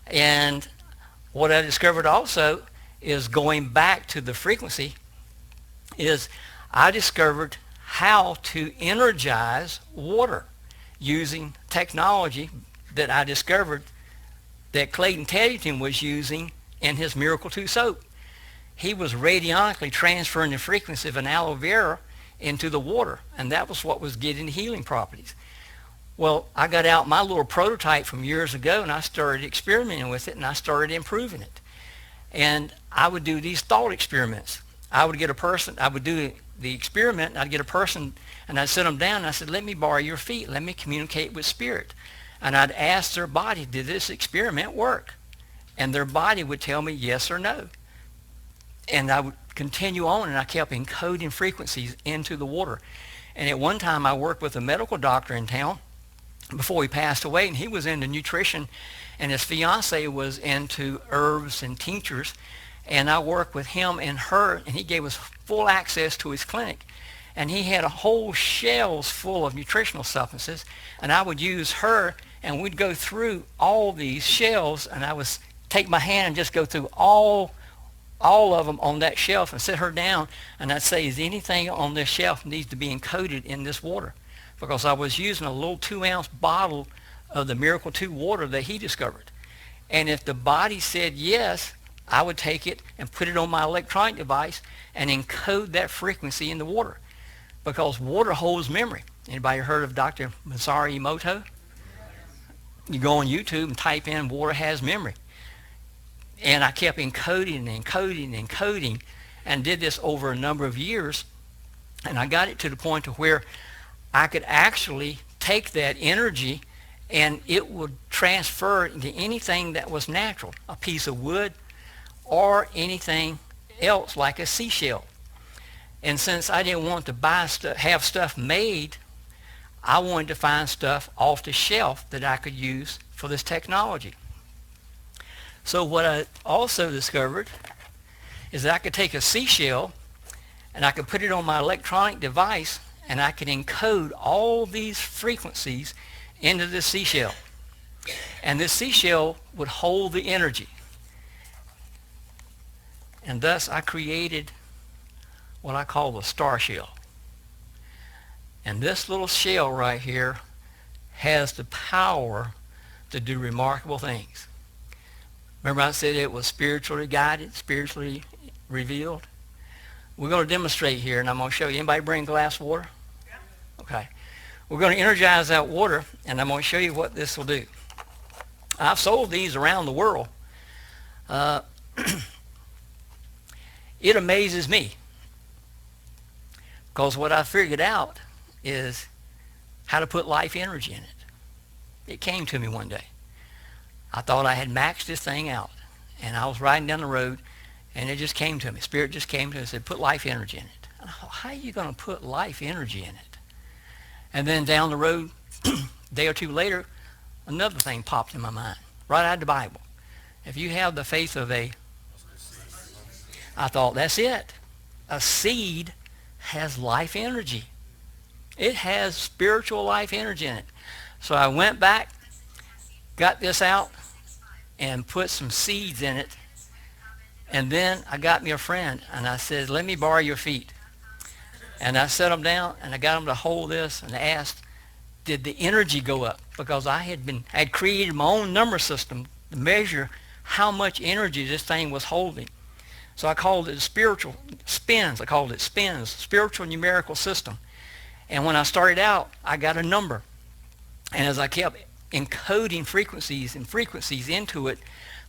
And what I discovered also is going back to the frequency is I discovered how to energize water using technology that I discovered that Clayton Teddington was using in his Miracle 2 soap. He was radionically transferring the frequency of an aloe vera into the water, and that was what was getting the healing properties. Well, I got out my little prototype from years ago, and I started experimenting with it, and I started improving it. And I would do these thought experiments. I would get a person, I would do the experiment, and I'd get a person, and I'd sit them down, and I said, let me borrow your feet. Let me communicate with spirit. And I'd ask their body, did this experiment work? And their body would tell me yes or no. And I would continue on, and I kept encoding frequencies into the water. And at one time, I worked with a medical doctor in town before he passed away, and he was into nutrition, and his fiance was into herbs and tinctures. And I worked with him and her, and he gave us full access to his clinic. And he had a whole shelves full of nutritional substances, and I would use her, and we'd go through all these shelves, and I would take my hand and just go through all of them on that shelf and sit her down, and I'd say, is anything on this shelf needs to be encoded in this water? Because I was using a little 2-ounce bottle of the Miracle 2 water that he discovered. And if the body said yes, I would take it and put it on my electronic device and encode that frequency in the water. Because water holds memory. Anybody heard of Dr. Masaru Emoto? You go on YouTube and type in water has memory. And I kept encoding and encoding and encoding and did this over a number of years. And I got it to the point to where I could actually take that energy and it would transfer into anything that was natural, a piece of wood or anything else like a seashell. And since I didn't want to buy stuff, have stuff made, I wanted to find stuff off the shelf that I could use for this technology. So what I also discovered is that I could take a seashell and I could put it on my electronic device and I could encode all these frequencies into the seashell. And this seashell would hold the energy. And thus I created what I call the star shell. And this little shell right here has the power to do remarkable things. Remember I said it was spiritually guided, spiritually revealed? We're going to demonstrate here, and I'm going to show you. Anybody bring a glass of water? Okay. We're going to energize that water, and I'm going to show you what this will do. I've sold these around the world. It amazes me, because what I figured out is how to put life energy in it. It came to me one day. I thought I had maxed this thing out, and I was riding down the road, and it just came to me. Spirit just came to me and said, put life energy in it. And I thought, how are you going to put life energy in it? And then down the road, a day or two later, another thing popped in my mind, right out of the Bible. If you have the faith of a, I thought, that's it. A seed has life energy. It has spiritual life energy in it. So I went back, got this out, and put some seeds in it. And then I got me a friend, and I said, let me borrow your feet. And I set them down, and I got them to hold this, and I asked, did the energy go up? Because I had created my own number system to measure how much energy this thing was holding. So I called it spiritual spins. I called it spins, spiritual numerical system. And when I started out, I got a number. And as I kept encoding frequencies and frequencies into it,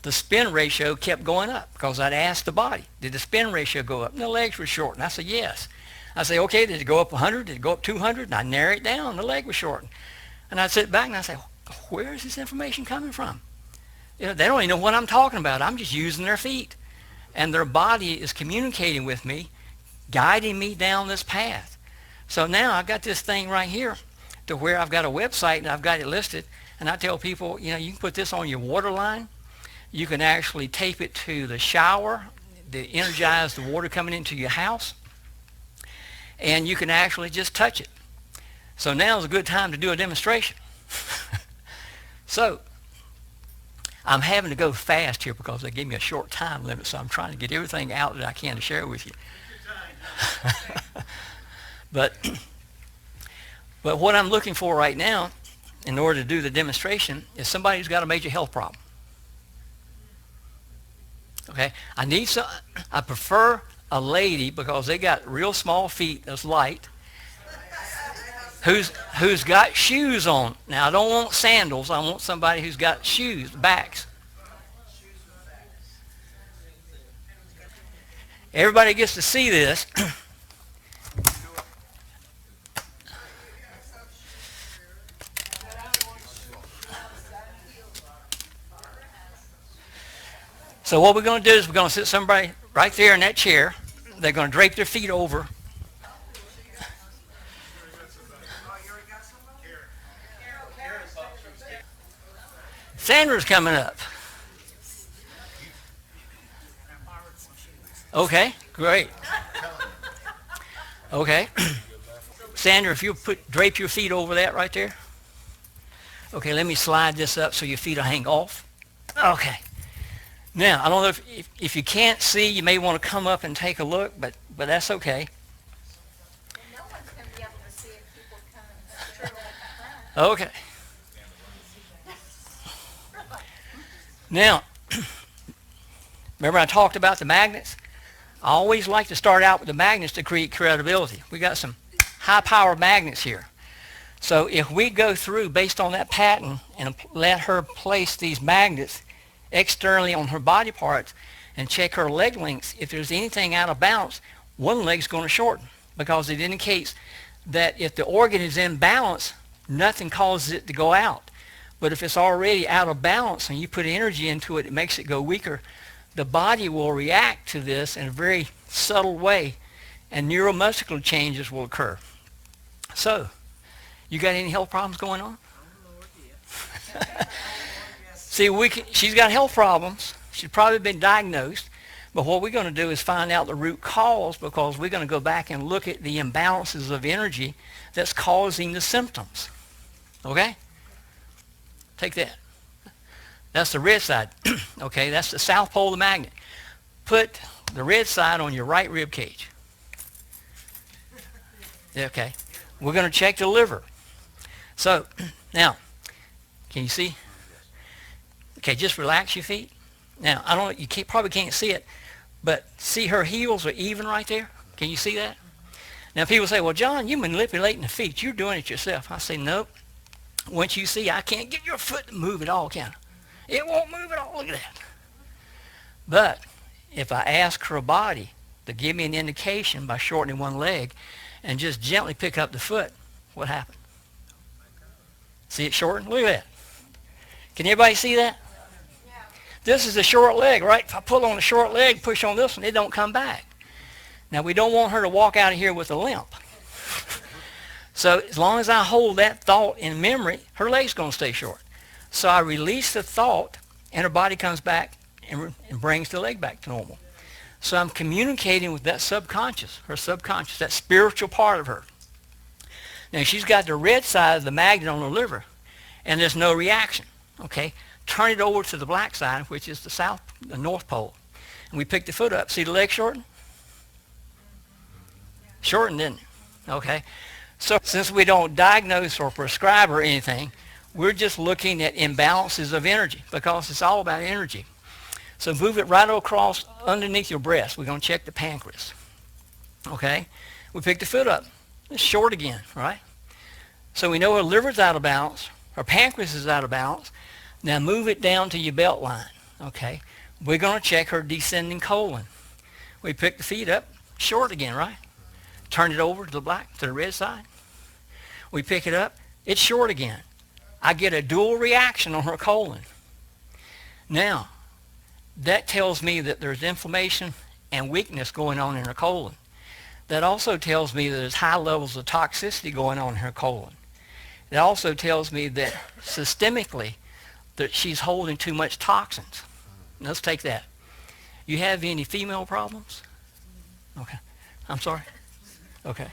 the spin ratio kept going up, because I'd asked the body, did the spin ratio go up? And the legs were short. And I said, yes. I say, okay, did it go up 100? Did it go up 200? And I narrow it down. The leg was shortened. And I'd sit back and I'd say, where is this information coming from? You know, they don't even know what I'm talking about. I'm just using their feet. And their body is communicating with me, guiding me down this path. So now I've got this thing right here to where I've got a website and I've got it listed. And I tell people, you know, you can put this on your water line. You can actually tape it to the shower to energize the water coming into your house. And you can actually just touch it. So now is a good time to do a demonstration. So I'm having to go fast here because they gave me a short time limit, so I'm trying to get everything out that I can to share with you. But what I'm looking for right now in order to do the demonstration is somebody who's got a major health problem. Okay, I prefer a lady because they got real small feet that's light, who's got shoes on. Now I don't want sandals. I want somebody who's got shoes, backs. Everybody gets to see this. So what we're going to do is we're going to sit somebody right there in that chair. They're going to drape their feet over. Sandra's coming up. Okay, great. Okay. Sandra, if you drape your feet over that right there. Okay, let me slide this up so your feet will hang off. Okay. Now, I don't know if you can't see, you may want to come up and take a look, but that's okay. No one's going to be able to see if people come and Okay. Now, remember I talked about the magnets? I always like to start out with the magnets to create credibility. We got some high-power magnets here. So if we go through based on that pattern and let her place these magnets externally on her body parts and check her leg lengths, if there's anything out of balance, one leg's going to shorten because it indicates that if the organ is in balance, nothing causes it to go out. But if it's already out of balance and you put energy into it, it makes it go weaker. The body will react to this in a very subtle way and neuromuscular changes will occur. So, you got any health problems going on? See, she's got health problems. She's probably been diagnosed. But what we're going to do is find out the root cause because we're going to go back and look at the imbalances of energy that's causing the symptoms. Okay? Take that. That's the red side. Okay, that's the south pole of the magnet. Put the red side on your right rib cage. Okay. We're going to check the liver. So, now, can you see? Okay, just relax your feet. Now, probably can't see it, but see her heels are even right there? Can you see that? Now, people say, well, John, you're manipulating the feet. You're doing it yourself. I say, nope. Once you see, I can't get your foot to move at all, can I? It won't move at all. Look at that. But if I ask her body to give me an indication by shortening one leg and just gently pick up the foot, what happened? See it shorten? Look at that. Can everybody see that? Yeah. This is a short leg, right? If I pull on the short leg, push on this one, it don't come back. Now, we don't want her to walk out of here with a limp. So as long as I hold that thought in memory, her leg's going to stay short. So I release the thought, and her body comes back and brings the leg back to normal. So I'm communicating with that subconscious, her subconscious, that spiritual part of her. Now, she's got the red side of the magnet on her liver, and there's no reaction. Okay? Turn it over to the black side, which is the north pole. And we pick the foot up. See the leg shorten? Shortened, didn't it? Okay? So since we don't diagnose or prescribe or anything, we're just looking at imbalances of energy because it's all about energy. So move it right across underneath your breast. We're going to check the pancreas. Okay? We pick the foot up. It's short again, right? So we know her liver's out of balance. Her pancreas is out of balance. Now move it down to your belt line. Okay? We're going to check her descending colon. We pick the feet up. Short again, right? Turn it over to the red side. We pick it up. It's short again. I get a dual reaction on her colon. Now, that tells me that there's inflammation and weakness going on in her colon. That also tells me that there's high levels of toxicity going on in her colon. It also tells me that systemically that she's holding too much toxins. Let's take that. You have any female problems? Okay. I'm sorry? Okay.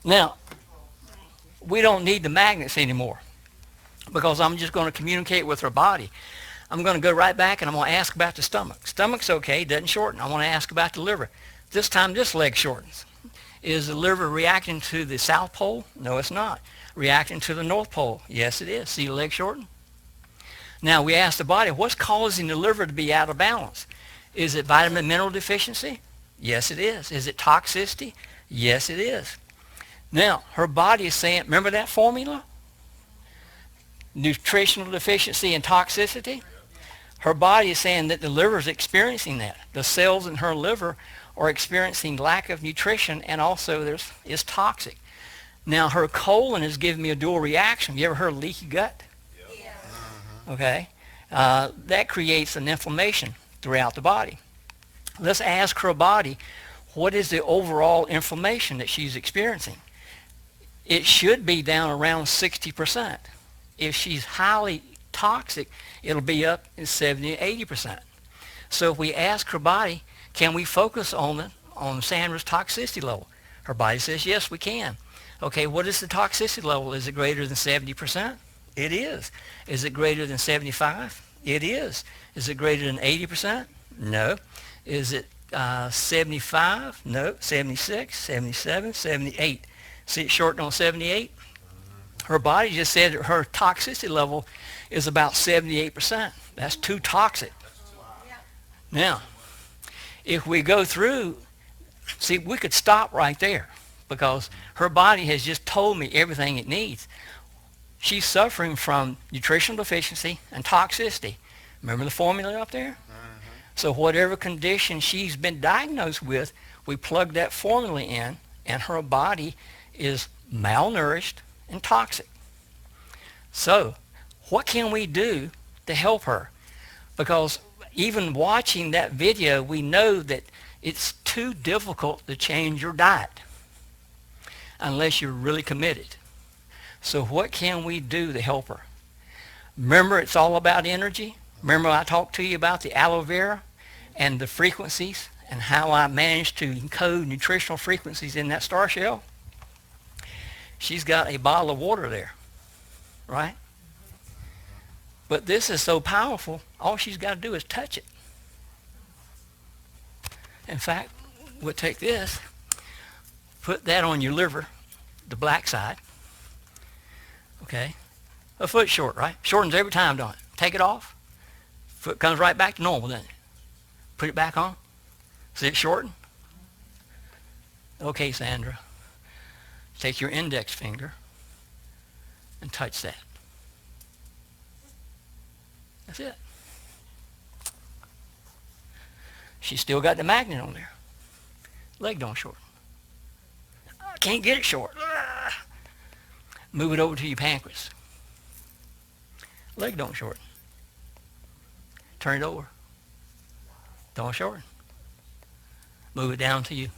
Now, we don't need the magnets anymore because I'm just going to communicate with her body. I'm going to go right back and I'm going to ask about the stomach. Stomach's okay, doesn't shorten. I want to ask about the liver. This time this leg shortens. Is the liver reacting to the south pole? No, it's not. Reacting to the north pole? Yes, it is. See the leg shorten? Now we ask the body, what's causing the liver to be out of balance? Is it vitamin mineral deficiency? Yes, it is. Is it toxicity? Yes, it is. Now, her body is saying, remember that formula? Nutritional deficiency and toxicity? Her body is saying that the liver is experiencing that. The cells in her liver are experiencing lack of nutrition, and also is toxic. Now, her colon is giving me a dual reaction. You ever heard of leaky gut? Yeah. Okay. That creates an inflammation throughout the body. Let's ask her body, what is the overall inflammation that she's experiencing? It should be down around 60%. If she's highly toxic, it'll be up in 70 to 80%. So if we ask her body, can we focus on Sandra's toxicity level? Her body says, yes, we can. Okay, what is the toxicity level? Is it greater than 70%? It is. Is it greater than 75? It is. Is it greater than 80%? No. Is it 75? No. 76, 77, 78. See it shortened on 78? Her body just said that her toxicity level is about 78%. That's too toxic. Now, if we go through, see, we could stop right there because her body has just told me everything it needs. She's suffering from nutritional deficiency and toxicity. Remember the formula up there? So whatever condition she's been diagnosed with, we plug that formula in, and her body is malnourished and toxic. So what can we do to help her? Because even watching that video, we know that it's too difficult to change your diet unless you're really committed. So what can we do to help her? Remember, it's all about energy. Remember I talked to you about the aloe vera and the frequencies and how I managed to encode nutritional frequencies in that star shell? She's got a bottle of water there, right? But this is so powerful, all she's got to do is touch it. In fact, we'll take this, put that on your liver, the black side, okay? A foot short, right? Shortens every time, don't it? Take it off, foot comes right back to normal, doesn't it? Put it back on. See it shorten? Okay, Sandra. Take your index finger and touch that. That's it. She's still got the magnet on there. Leg don't shorten. I can't get it short. Move it over to your pancreas. Leg don't shorten. Turn it over. Don't shorten. Move it down to you.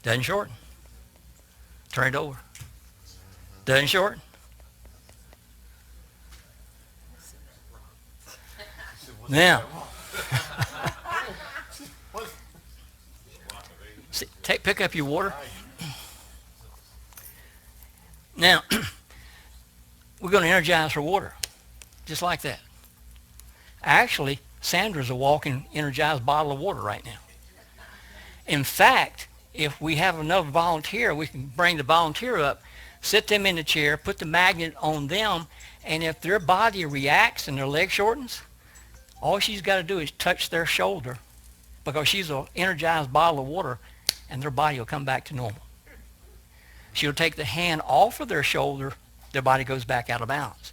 Doesn't shorten. Turn it over. Doesn't shorten. Now, see, pick up your water. Now, we're going to energize her water, just like that. Actually, Sandra's a walking energized bottle of water right now. In fact, if we have another volunteer, we can bring the volunteer up, sit them in the chair, put the magnet on them, and if their body reacts and their leg shortens, all she's got to do is touch their shoulder because she's an energized bottle of water, and their body will come back to normal. She'll take the hand off of their shoulder, their body goes back out of balance.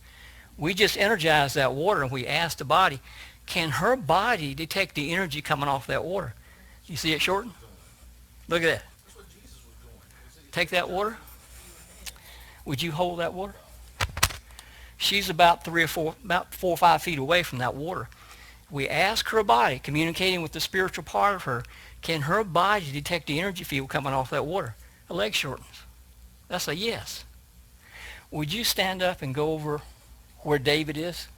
We just energize that water, and we ask the body, can her body detect the energy coming off that water? You see it shorten? Look at that. Take that water. Would you hold that water? She's about 4 or 5 feet away from that water. We ask her body, communicating with the spiritual part of her, can her body detect the energy field coming off that water? Her leg shortens. That's a yes. Would you stand up and go over where David is?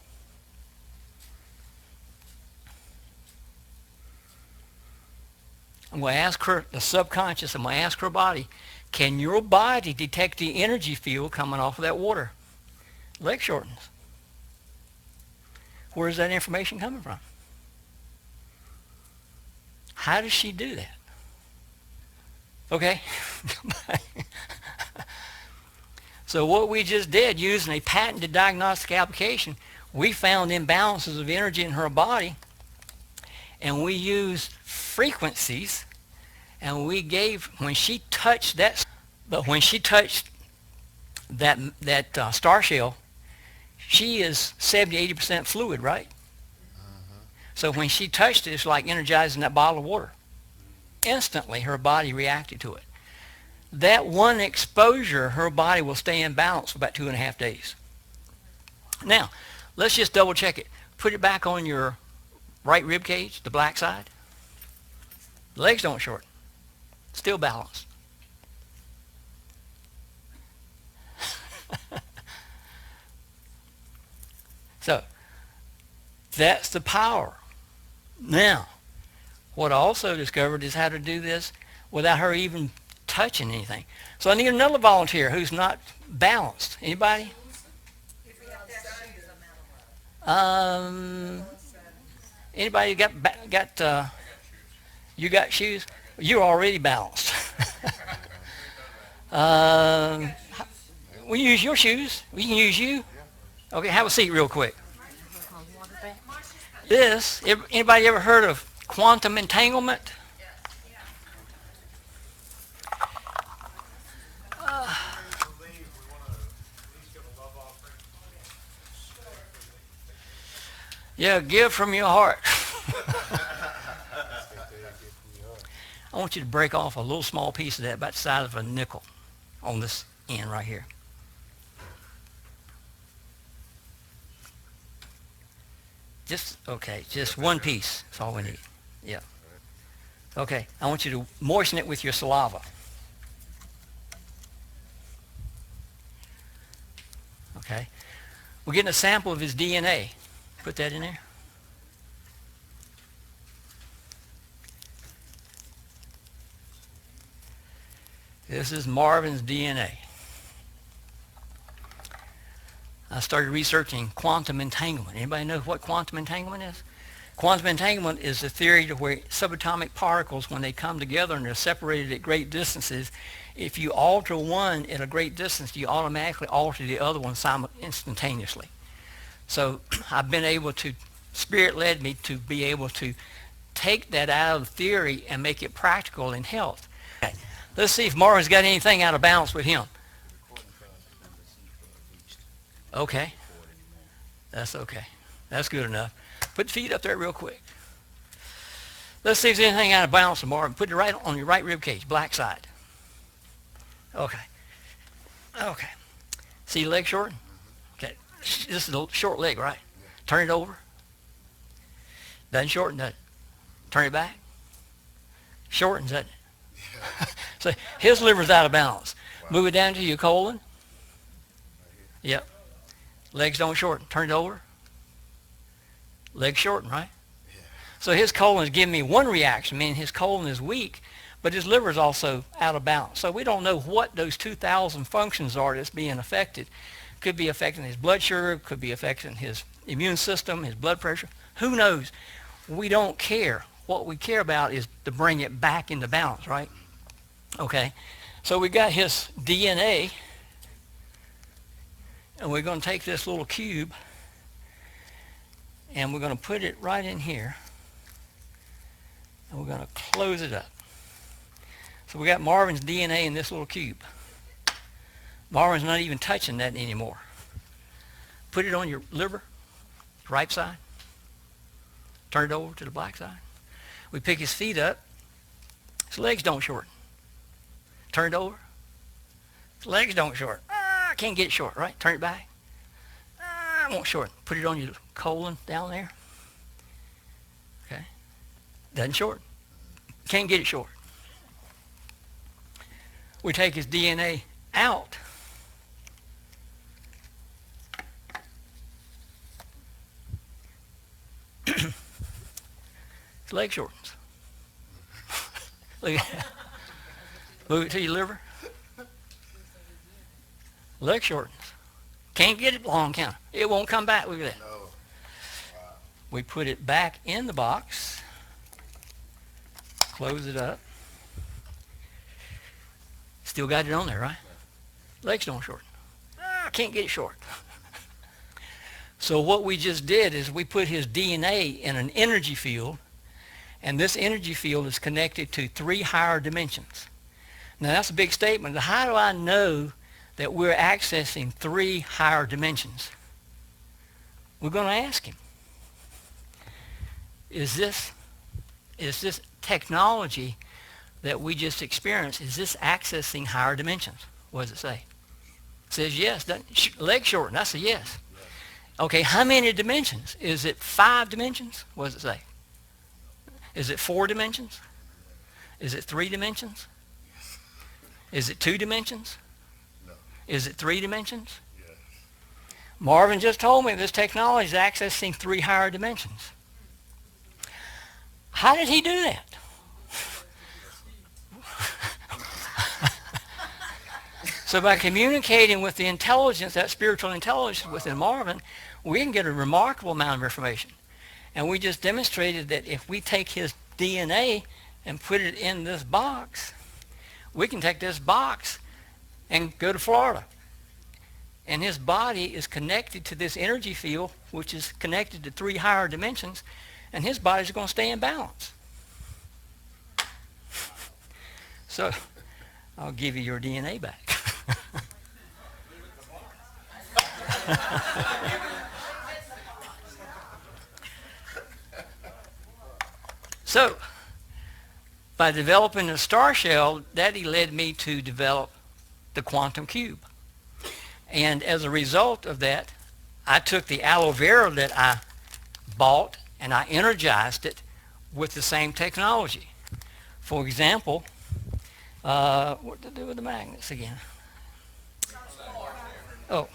I'm going to ask her, the subconscious, I'm going to ask her body, can your body detect the energy field coming off of that water? Leg shortens. Where's that information coming from? How does she do that? Okay? So what we just did, using a patented diagnostic application, we found imbalances of energy in her body, and we used frequencies, and we gave, when she touched that star shell, she is 70-80% fluid, right? So when she touched it, it's like energizing that bottle of water. Instantly, her body reacted to it. That one exposure, her body will stay in balance for about 2.5 days. Now, let's just double check it. Put it back on your right rib cage, the black side. Legs don't shorten. Still balanced. So, that's the power. Now, what I also discovered is how to do this without her even touching anything. So I need another volunteer who's not balanced. Anybody? Anybody got you got shoes? You're already balanced. We use your shoes. We can use you. Okay, have a seat real quick. Anybody ever heard of quantum entanglement? Yeah, give from your heart. I want you to break off a little small piece of that, about the size of a nickel, on this end right here. Just one piece. That's all we need. Yeah. Okay, I want you to moisten it with your saliva. Okay. We're getting a sample of his DNA. Put that in there. This is Marvin's DNA. I started researching quantum entanglement. Anybody know what quantum entanglement is? Quantum entanglement is the theory to where subatomic particles, when they come together and they're separated at great distances, if you alter one at a great distance, you automatically alter the other one instantaneously. So I've been able to, Spirit led me to be able to take that out of theory and make it practical in health. Okay. Let's see if Marvin's got anything out of balance with him. Okay. That's okay. That's good enough. Put the feet up there real quick. Let's see if there's anything out of balance with Marvin. Put it right on your right rib cage, black side. Okay. Okay. See your leg short? Okay. This is a short leg, right? Turn it over. Doesn't shorten, does it? Turn it back. Shortens, doesn't it? So his liver's out of balance. Move it down to your colon. Yep. Legs don't shorten. Turn it over. Legs shorten, right? So his colon is giving me one reaction, meaning his colon is weak, but his liver is also out of balance. So we don't know what those 2,000 functions are that's being affected. Could be affecting his blood sugar, could be affecting his immune system, his blood pressure. Who knows? We don't care. What we care about is to bring it back into balance, right? Okay. So we got his DNA, and we're going to take this little cube, and we're going to put it right in here, and we're going to close it up. So we got Marvin's DNA in this little cube. Marvin's not even touching that anymore. Put it on your liver, right side. Turn it over to the black side. We pick his feet up. His legs don't shorten. Turn it over. His legs don't shorten. I can't get it short, right? Turn it back. I won't shorten. Put it on your colon down there. Okay. Doesn't shorten. Can't get it short. We take his DNA out. His leg shortens. Look at that. Move it to your liver. Leg shortens. Can't get it long, can it? It won't come back. Look at that. We put it back in the box, close it up. Still got it on there, right? Legs don't shorten. I can't get it short. So what we just did is we put his DNA in an energy field, and this energy field is connected to 3 higher dimensions. Now that's a big statement. How do I know that we're accessing 3 higher dimensions? We're going to ask him. Is this technology that we just experienced, is this accessing higher dimensions? What does it say? It says yes. Leg shorten. I say yes. Okay, how many dimensions? Is it 5 dimensions? What does it say? Is it 4 dimensions? Is it 3 dimensions? Is it 2 dimensions? No. Is it 3 dimensions? Yes. Marvin just told me this technology is accessing 3 higher dimensions. How did he do that? So by communicating with the intelligence, that spiritual intelligence within Marvin, we can get a remarkable amount of information. And we just demonstrated that if we take his DNA and put it in this box, we can take this box and go to Florida. And his body is connected to this energy field, which is connected to 3 higher dimensions, and his body's going to stay in balance. So I'll give you your DNA back. So, by developing the star shell, Daddy led me to develop the quantum cube. And as a result of that, I took the aloe vera that I bought and I energized it with the same technology. For example, what to do with the magnets again? Oh,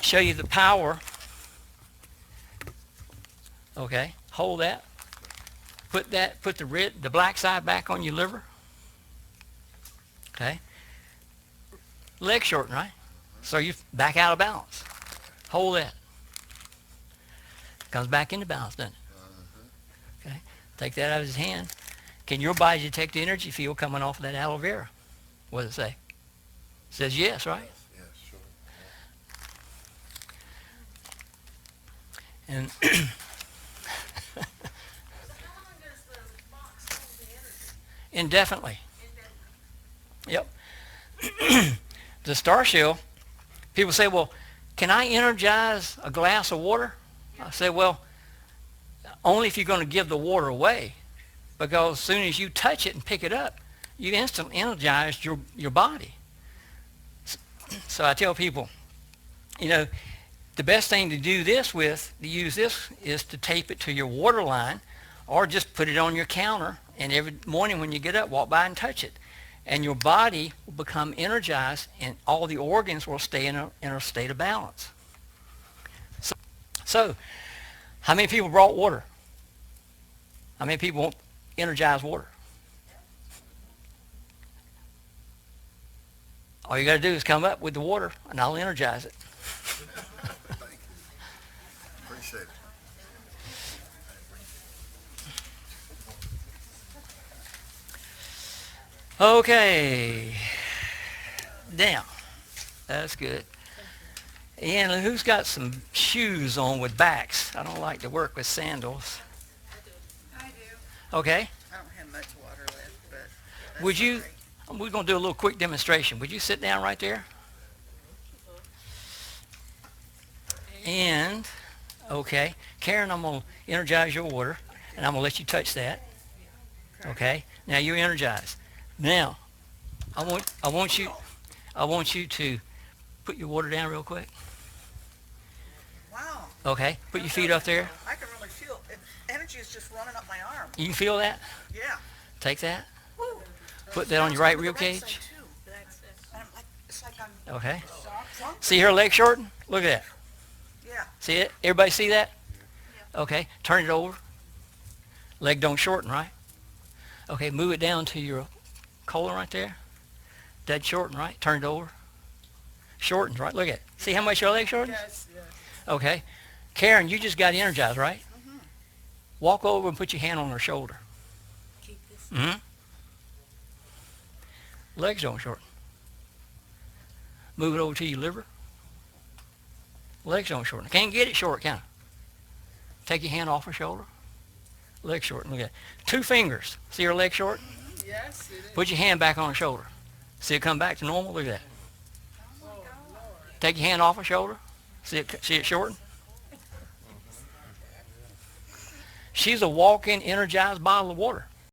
show you the power. Okay, hold that. Put the black side back on your liver. Okay. Leg shorten, right? So you're back out of balance. Hold that. Comes back into balance, doesn't it? Okay. Take that out of his hand. Can your body detect the energy field coming off of that aloe vera? What does it say? It says yes, right? Yes, sure. And indefinitely. Yep. The star shell, people say, well, can I energize a glass of water? I say, well, only if you're going to give the water away, because as soon as you touch it and pick it up, you instantly energize your body. So I tell people, you know, the best thing to do this with, to use this, is to tape it to your water line, or just put it on your counter, and every morning when you get up, walk by and touch it. And your body will become energized, and all the organs will stay in a state of balance. So, how many people brought water? How many people want energized water? All you got to do is come up with the water, and I'll energize it. Thank you. Appreciate it. Okay. Now, that's good. And who's got some shoes on with backs? I don't like to work with sandals. I do. Okay. I don't have much water left, but that's Would you, all right. we're going to do a little quick demonstration. Would you sit down right there? And, okay. Karen, I'm going to energize your water, and I'm going to let you touch that. Okay. Now you're energized. Now, I want you to put your water down real quick. Wow. Okay. Put your feet up there. I can really feel it. Energy is just running up my arm. You can feel that? Yeah. Take that. Woo. Put that on your Sounds right good rib with the right cage. side, too. It's like I'm Okay. drunk. See her leg shorten? Look at that. Yeah. See it? Everybody see that? Okay. Turn it over. Leg don't shorten, right? Okay. Move it down to your colon right there. Dead shorten, right? Turn it over. Shortens, right? Look at it. See how much your leg shortens? Yes, yes. Okay. Karen, you just got energized, right? Walk over and put your hand on her shoulder. Mm-hmm. Legs don't shorten. Move it over to your liver. Legs don't shorten. Can't get it short, can I? Take your hand off her shoulder. Legs shorten. Look at that. 2 fingers. See her leg short? Yes, it is. Put your hand back on her shoulder. See it come back to normal? Look at that. Oh, Lord. Take your hand off her shoulder. See it shorten? She's a walking, energized bottle of water.